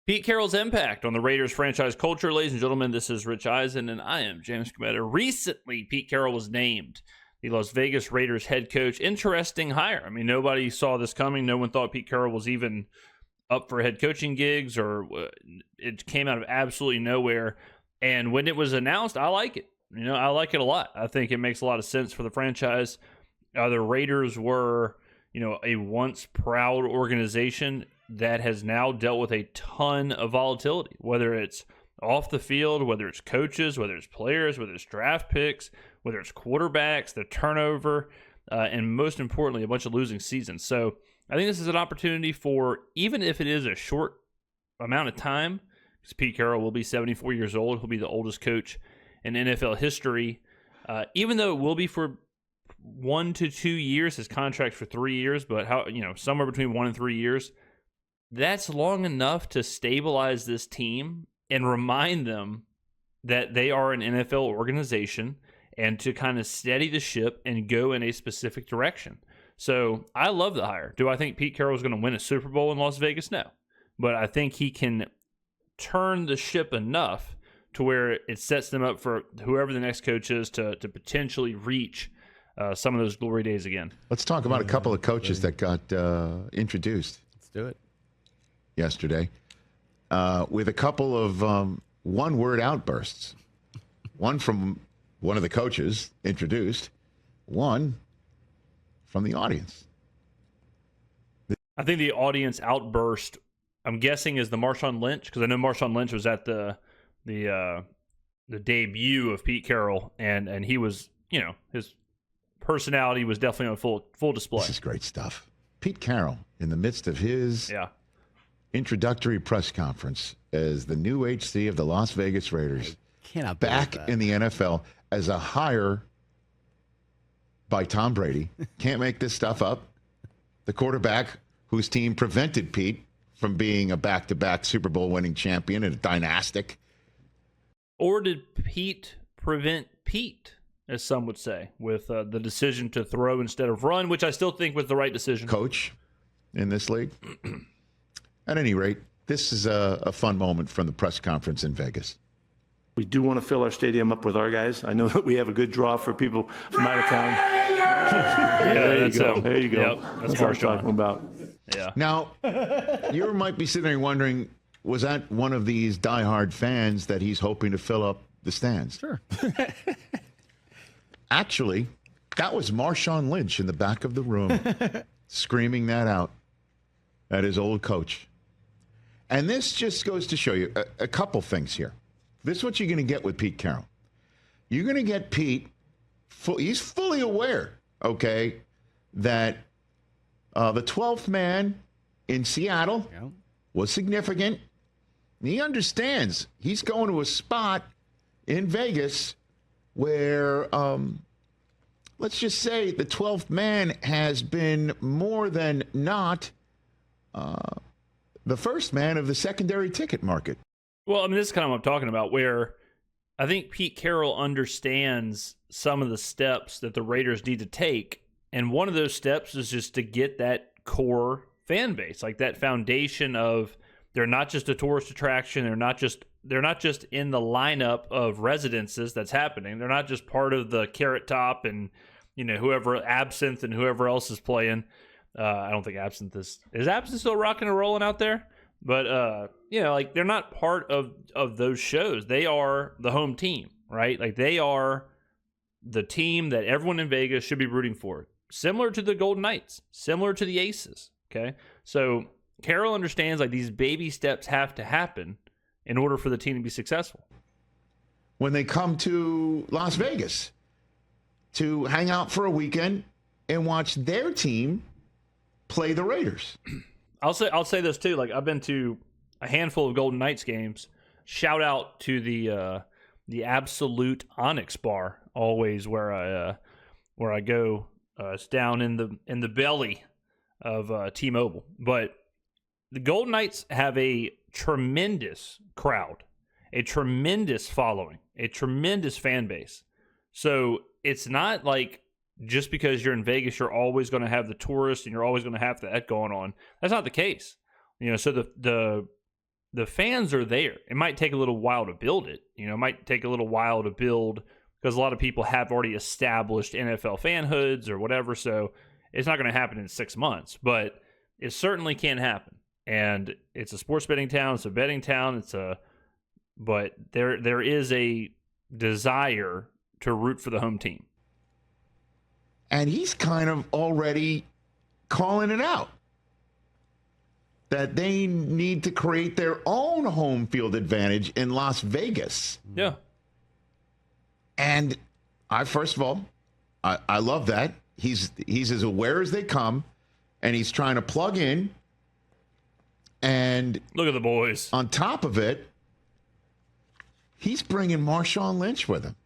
Pete Carroll's impact on the Raiders franchise culture. Ladies and gentlemen, this is Rich Eisen, and I am James Skrmetta. Recently, Pete Carroll was named the Las Vegas Raiders head coach. Interesting hire. I mean, nobody saw this coming. No one thought Pete Carroll was even up for head coaching gigs, or it came out of absolutely nowhere. And when it was announced, I like it. I like it a lot. I think it makes a lot of sense for the franchise. The Raiders were, a once proud organization that has now dealt with a ton of volatility, whether it's off the field, whether it's coaches, whether it's players, whether it's draft picks, whether it's quarterbacks, the turnover, and most importantly, a bunch of losing seasons. So I think this is an opportunity for, even if it is a short amount of time, because Pete Carroll will be 74 years old. He'll be the oldest coach in NFL history. Even though it will be for 1 to 2 years, his contract's for 3 years, but somewhere between 1 and 3 years, that's long enough to stabilize this team and remind them that they are an NFL organization and to kind of steady the ship and go in a specific direction. So I love the hire. Do I think Pete Carroll is going to win a Super Bowl in Las Vegas? No. But I think he can turn the ship enough to where it sets them up for whoever the next coach is to potentially reach some of those glory days again. Let's talk about a couple of coaches that got introduced. Let's do it. Yesterday, with a couple of one-word outbursts. One from one of the coaches introduced, one from the audience. I think the audience outburst, I'm guessing, is the Marshawn Lynch, because I know Marshawn Lynch was at the debut of Pete Carroll, and he was, his personality was definitely on full display. This is great stuff. Pete Carroll, in the midst of his introductory press conference as the new HC of the Las Vegas Raiders, back in the NFL as a hire by Tom Brady. Can't make this stuff up. The quarterback whose team prevented Pete from being a back-to-back Super Bowl winning champion and a dynastic. Or did Pete prevent Pete, as some would say, with the decision to throw instead of run, which I still think was the right decision. Coach in this league. At any rate, this is a fun moment from the press conference in Vegas. We do want to fill our stadium up with our guys. I know that we have a good draw for people from out of town. There you go. There you go. Yep, that's what I'm talking about. Yeah. Now, you might be sitting there wondering, was that one of these diehard fans that he's hoping to fill up the stands? Sure. Actually, that was Marshawn Lynch in the back of the room screaming that out at his old coach. And this just goes to show you a couple things here. This is what you're going to get with Pete Carroll. You're going to get Pete, he's fully aware, okay, that the 12th man in Seattle was significant. He understands he's going to a spot in Vegas where, let's just say, the 12th man has been more than not the first man of the secondary ticket market. Well, I mean, this is kind of what I'm talking about, where I think Pete Carroll understands some of the steps that the Raiders need to take. And one of those steps is just to get that core fan base, like that foundation of they're not just a tourist attraction. They're not just in the lineup of residences that's happening. They're not just part of the Carrot Top and, whoever Absinthe and whoever else is playing. I don't think Absinthe is Absinthe still rocking and rolling out there? But, they're not part of those shows. They are the home team, right? Like, they are the team that everyone in Vegas should be rooting for. Similar to the Golden Knights, similar to the Aces, okay? So Carroll understands, like, these baby steps have to happen in order for the team to be successful. When they come to Las Vegas to hang out for a weekend and watch their team play the Raiders. I'll say this too. Like, I've been to a handful of Golden Knights games. Shout out to the Absolute Onyx Bar, always where I go. It's down in the belly of T-Mobile. But the Golden Knights have a tremendous crowd, a tremendous following, a tremendous fan base. So it's not like just because you're in Vegas, you're always going to have the tourists and you're always going to have that going on. That's not the case. So the the fans are there. It might take a little while to build it. It might take a little while to build because a lot of people have already established NFL fanhoods or whatever. So it's not going to happen in 6 months, but it certainly can happen. And it's a sports betting town. It's a betting town. But there is a desire to root for the home team. And he's kind of already calling it out that they need to create their own home field advantage in Las Vegas. Yeah. And first of all, I love that. He's as aware as they come, and he's trying to plug in. And look at the boys. On top of it, he's bringing Marshawn Lynch with him.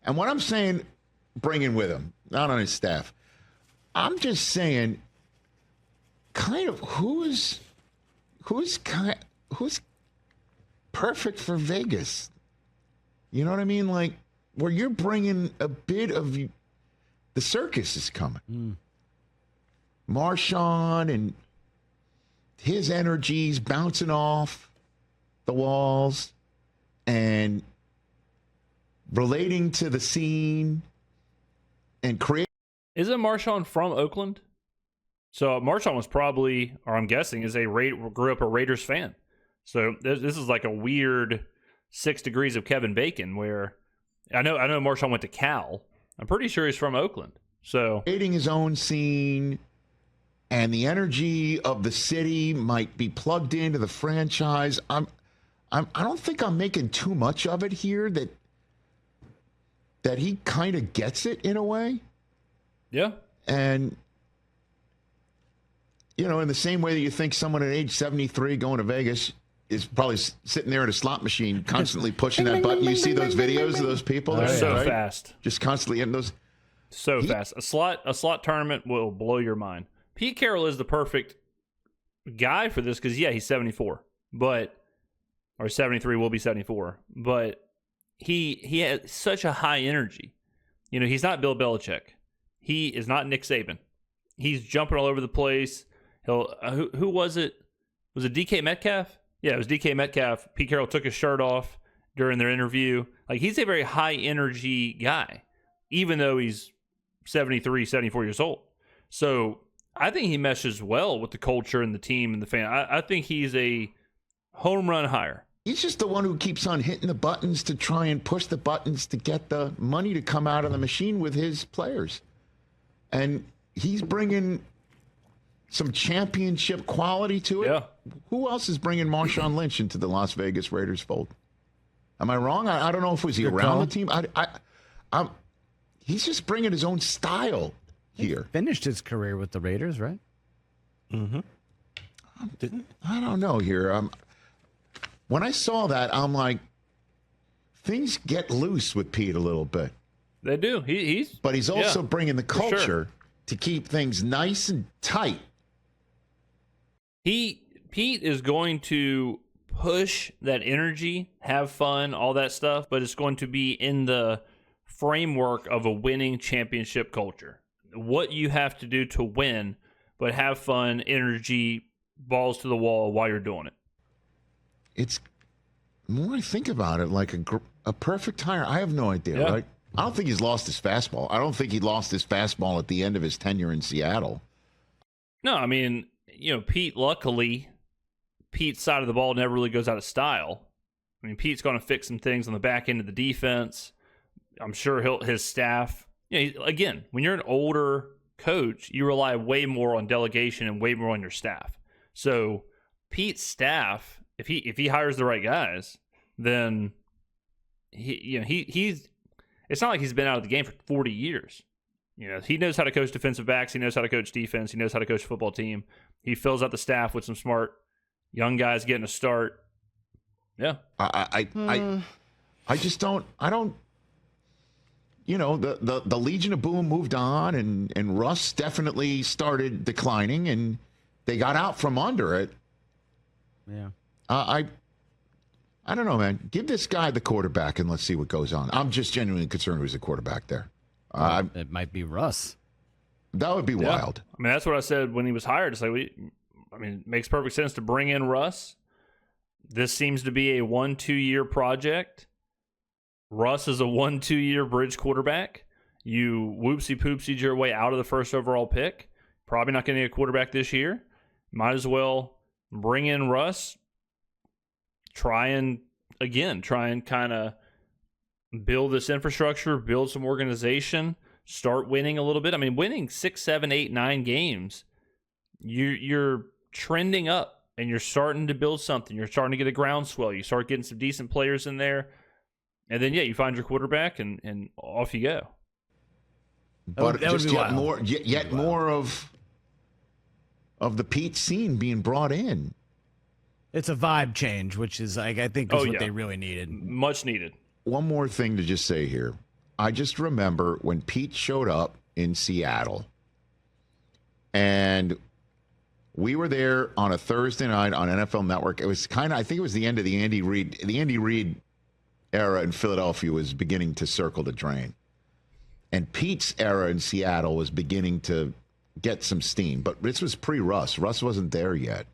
And what I'm saying, bringing with him, not on his staff, I'm just saying, kind of who's perfect for Vegas. You know what I mean? Like, where you're bringing a bit of the circus is coming. Marshawn and his energy's bouncing off the walls and relating to the scene and create. Isn't Marshawn from Oakland? So Marshawn was probably, or I'm guessing, grew up a Raiders fan. So this is like a weird 6 degrees of Kevin Bacon where I know Marshawn went to Cal. I'm pretty sure he's from Oakland. So creating his own scene, and the energy of the city might be plugged into the franchise. I don't think I'm making too much of it here that he kind of gets it in a way. Yeah. And in the same way that you think someone at age 73 going to Vegas is probably sitting there at a slot machine constantly pushing that button. You see those videos of those people? They're so right? fast. Just constantly in those. So fast. A slot tournament will blow your mind. Pete Carroll is the perfect guy for this because, he's 74. Or 73, will be 74. But he has such a high energy. He's not Bill Belichick. He is not Nick Saban. He's jumping all over the place. Who was it? Was it DK Metcalf? Yeah, it was DK Metcalf. Pete Carroll took his shirt off during their interview. Like, he's a very high energy guy, even though he's 73, 74 years old. So I think he meshes well with the culture and the team and the fan. I think he's a home run hire. He's just the one who keeps on hitting the buttons to try and push the buttons to get the money to come out of the machine with his players. And he's bringing some championship quality to it. Yeah. Who else is bringing Marshawn Lynch into the Las Vegas Raiders fold? Am I wrong? I don't know if was he around the team. He's just bringing his own style here. He finished his career with the Raiders, right? Mm-hmm. I don't know here. When I saw that, I'm like, things get loose with Pete a little bit. They do. But he's also bringing the culture sure. to keep things nice and tight. Pete is going to push that energy, have fun, all that stuff, but it's going to be in the framework of a winning championship culture. What you have to do to win, but have fun, energy, balls to the wall while you're doing it. It's, the more I think about it, like a perfect hire. I have no idea, right? I don't think he's lost his fastball. I don't think he lost his fastball at the end of his tenure in Seattle. No, I mean, Pete, luckily, Pete's side of the ball never really goes out of style. I mean, Pete's going to fix some things on the back end of the defense. I'm sure his staff, again, when you're an older coach, you rely way more on delegation and way more on your staff. So Pete's staff, if he hires the right guys, then he's it's not like he's been out of the game for 40 years. He knows how to coach defensive backs. He knows how to coach defense. He knows how to coach a football team. He fills out the staff with some smart young guys getting a start. Yeah. I just don't. The Legion of Boom moved on, and Russ definitely started declining, and they got out from under it. Yeah. I don't know, man. Give this guy the quarterback and let's see what goes on. I'm just genuinely concerned who's the quarterback there. It might be Russ. That would be wild. I mean, that's what I said when he was hired. It's like, it makes perfect sense to bring in Russ. This seems to be a 1-2 year project. Russ is a 1-2 year bridge quarterback. You whoopsie poopsied your way out of the first overall pick. Probably not going to get a quarterback this year. Might as well bring in Russ. Try and kind of build this infrastructure, build some organization, start winning a little bit. I mean, winning 6, 7, 8, 9 games, you're trending up and you're starting to build something. You're starting to get a groundswell. You start getting some decent players in there. And then, you find your quarterback and off you go. But that would just be yet wild. more of the Pete scene being brought in. It's a vibe change, which is I think is what they really needed. Much needed. One more thing to just say here. I just remember when Pete showed up in Seattle, and we were there on a Thursday night on NFL Network. It was I think it was the end of the Andy Reid. The Andy Reid era in Philadelphia was beginning to circle the drain. And Pete's era in Seattle was beginning to get some steam. But this was pre-Russ. Russ wasn't there yet.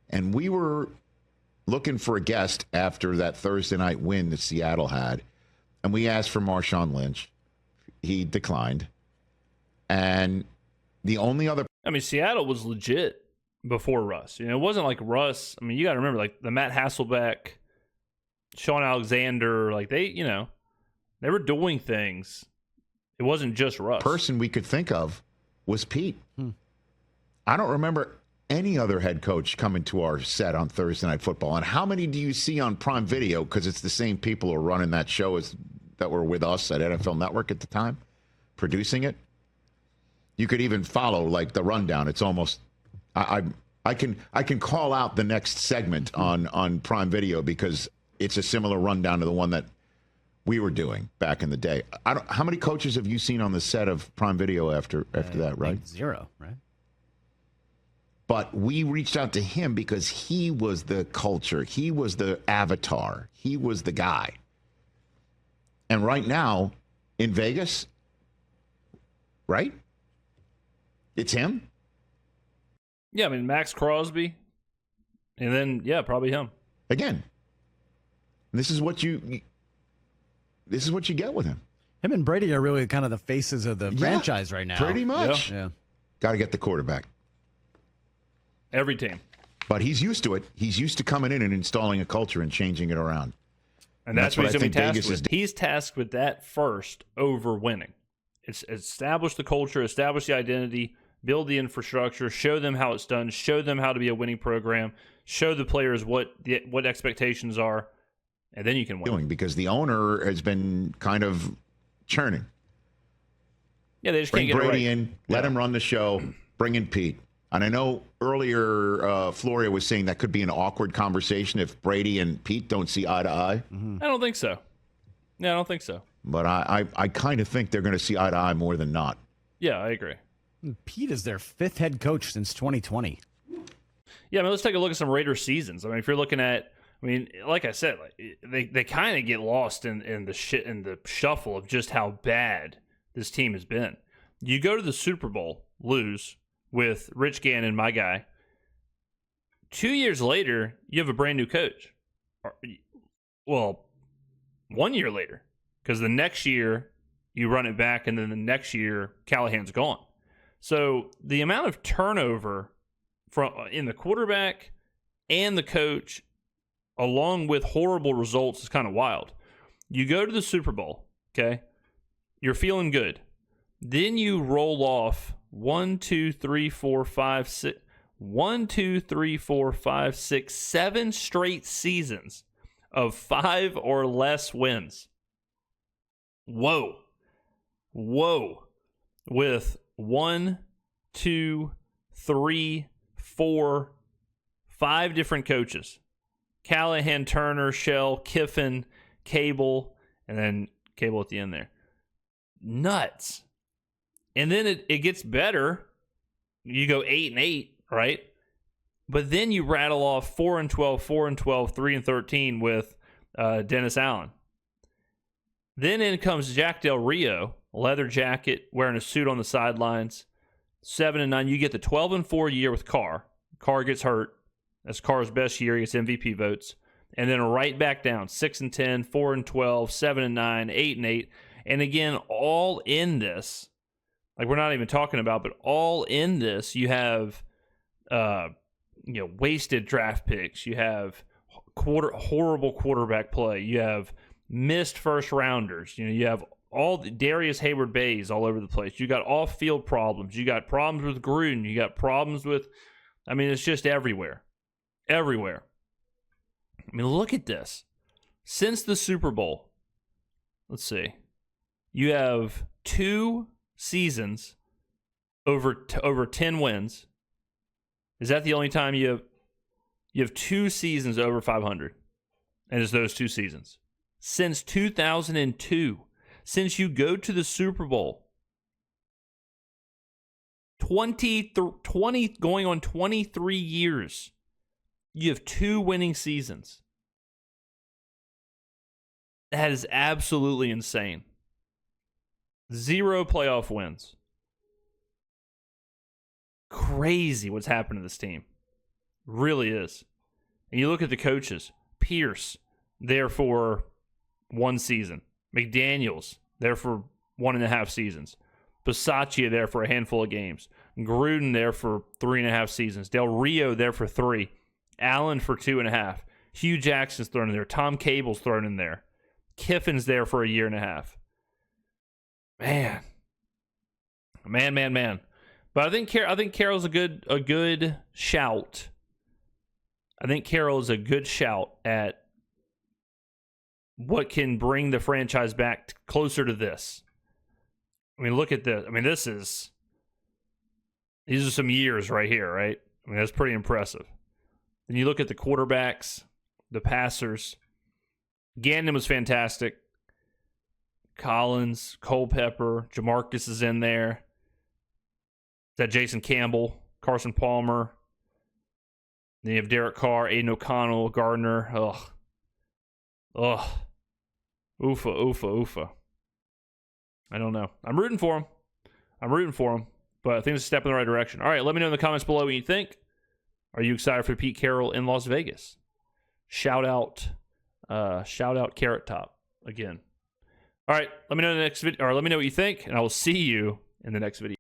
And we were looking for a guest after that Thursday night win that Seattle had. And we asked for Marshawn Lynch. He declined. And the only other... I mean, Seattle was legit before Russ. It wasn't like Russ. I mean, you got to remember, like, the Matt Hasselbeck, Sean Alexander, like, they were doing things. It wasn't just Russ. Person we could think of was Pete. I don't remember any other head coach coming to our set on Thursday Night Football. And how many do you see on Prime Video? Because it's the same people who are running that show as that were with us at NFL Network at the time, producing it. You could even follow like the rundown. It's almost I can call out the next segment on Prime Video because it's a similar rundown to the one that we were doing back in the day. How many coaches have you seen on the set of Prime Video after that, right? 0, right? But we reached out to him because he was the culture. He was the avatar. He was the guy. And right now in Vegas, right? It's him? Yeah, I mean, Max Crosby. And then, probably him. Again. This is what you get with him. Him and Brady are really kind of the faces of the franchise right now. Pretty much. Yeah. Got to get the quarterback. Every team. But he's used to it. He's used to coming in and installing a culture and changing it around. And that's what he's going to be tasked Vegas with. He's tasked with that first over winning. It's establish the culture, establish the identity, build the infrastructure, show them how it's done, show them how to be a winning program, show the players what expectations are, and then you can win. Because the owner has been kind of churning. Yeah, they just bring can't get Brady it right. in, let him run the show, bring in Pete. And I know earlier Floria was saying that could be an awkward conversation if Brady and Pete don't see eye to eye. I don't think so. Yeah, I don't think so. But I kind of think they're going to see eye to eye more than not. Yeah, I agree. Pete is their 5th head coach since 2020. Yeah, I mean, let's take a look at some Raiders seasons. I mean, if you're looking at, like I said, they kind of get lost in the shuffle of just how bad this team has been. You go to the Super Bowl, lose with Rich Gannon, my guy. 2 years later, you have a brand new coach. Well, 1 year later, because the next year you run it back, and then the next year Callahan's gone. So the amount of turnover in the quarterback and the coach, along with horrible results, is kind of wild. You go to the Super Bowl, okay? You're feeling good. Then you roll off 7 straight seasons of 5 or less wins. Whoa. With 1, 2, 3, 4, 5 different coaches. Callahan, Turner, Shell, Kiffin, Cable, and then Cable at the end there. Nuts. And then it gets better. You go 8-8, right? But then you rattle off 4-12, 4-12, 3-13 with Dennis Allen. Then in comes Jack Del Rio, leather jacket, wearing a suit on the sidelines. 7-9. You get the 12-4 year with Carr. Carr gets hurt. That's Carr's best year. He gets MVP votes. And then right back down, 6-10, 4-12, 7-9, 8-8. And again, all in this, like we're not even talking about, but all in this, you have, wasted draft picks. You have horrible quarterback play. You have missed first rounders. You have all the Darius Hayward Bays all over the place. You got off-field problems. You got problems with Gruden. You got problems with, it's just everywhere. Everywhere. Look at this. Since the Super Bowl, let's see, you have 2 seasons over 10 wins. Is that the only time you have 2 seasons over 500? And it's those 2 seasons. Since 2002, since you go to the Super Bowl, 20 going on 23 years, you have 2 winning seasons. That is absolutely insane. 0 playoff wins. Crazy what's happened to this team. Really is. And you look at the coaches. Pierce, there for 1 season. McDaniels, there for 1.5 seasons. Bisaccia, there for a handful of games. Gruden, there for 3.5 seasons. Del Rio, there for 3. Allen for 2.5. Hugh Jackson's thrown in there. Tom Cable's thrown in there. Kiffin's there for 1.5 years. Man. But I think Carroll's a good shout. I think Carroll is a good shout at what can bring the franchise back closer to this. Look at this. These are some years right here, right? That's pretty impressive. Then you look at the quarterbacks, the passers. Gandon was fantastic. Collins, Culpepper, Jamarcus is in there. Is that Jason Campbell, Carson Palmer? Then you have Derek Carr, Aiden O'Connell, Gardner. Ugh. Oofa. I don't know. I'm rooting for him. But I think it's a step in the right direction. All right, let me know in the comments below what you think. Are you excited for Pete Carroll in Las Vegas? Shout out Carrot Top again. All right, let me know in the next video, or let me know what you think, and I will see you in the next video.